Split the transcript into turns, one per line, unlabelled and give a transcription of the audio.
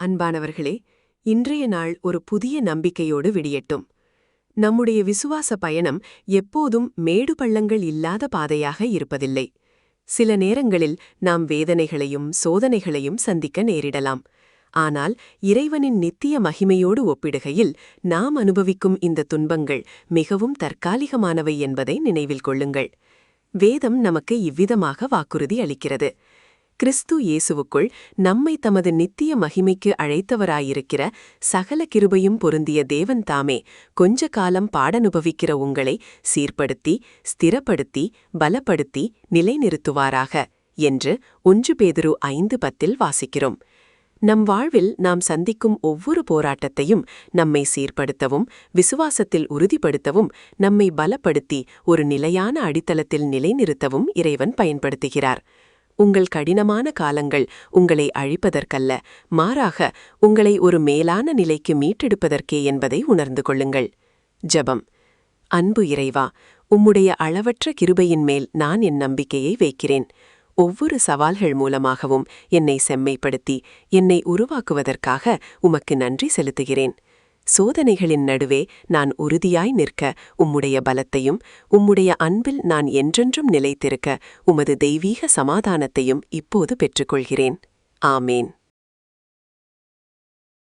அன்பானவர்களே, இன்றைய நாள் ஒரு புதிய நம்பிக்கையோடு விடியட்டும். நம்முடைய விசுவாச பயணம் எப்போதும் மேடு பள்ளங்கள் இல்லாத பாதையாக இருப்பதில்லை. சில நேரங்களில் நாம் வேதனைகளையும் சோதனைகளையும் சந்திக்க நேரிடலாம். ஆனால் இறைவனின் நித்திய மகிமையோடு ஒப்பிடுகையில் நாம் அனுபவிக்கும் இந்த துன்பங்கள் மிகவும் தற்காலிகமானவை என்பதை நினைவில் கொள்ளுங்கள். வேதம் நமக்கு இவ்விதமாக வாக்குறுதி அளிக்கிறது. கிறிஸ்து இயேசுவுக்குள் நம்மை தமது நித்திய மகிமைக்கு அழைத்தவராயிருக்கிற சகல கிருபையும் பொருந்திய தேவன் தாமே கொஞ்ச காலம் பாடனுபவிக்கிற உங்களை சீர்படுத்தி ஸ்திரப்படுத்தி பலப்படுத்தி நிலைநிறுத்துவாராக என்று 1 பேதுரு 5:10 வாசிக்கிறோம். நம் வாழ்வில் நாம் சந்திக்கும் ஒவ்வொரு போராட்டத்தையும் நம்மை சீர்படுத்தவும் விசுவாசத்தில் உறுதிப்படுத்தவும் நம்மை பலப்படுத்தி ஒரு நிலையான அடித்தளத்தில் நிலைநிறுத்தவும் இறைவன் பயன்படுத்துகிறார். உங்கள் கடினமான காலங்கள் உங்களை அழிப்பதற்கல்ல, மாறாக உங்களை ஒரு மேலான நிலைக்கு மீட்டெடுப்பதற்கே என்பதை உணர்ந்து கொள்ளுங்கள். ஜெபம். அன்பு இறைவா, உம்முடைய அளவற்ற கிருபையின் மேல் நான் என் நம்பிக்கையை வைக்கிறேன். ஒவ்வொரு சவால்கள் மூலமாகவும் என்னை செம்மைப்படுத்தி என்னை உருவாக்குவதற்காக உமக்கு நன்றி செலுத்துகிறேன். சோதனைகளின் நடுவே நான் உறுதியாய் நிற்க உம்முடைய பலத்தையும் உம்முடைய அன்பில் நான் என்றென்றும் நிலைத்திருக்க உமது தெய்வீக சமாதானத்தையும் இப்போது பெற்றுக்கொள்கிறேன். ஆமேன்.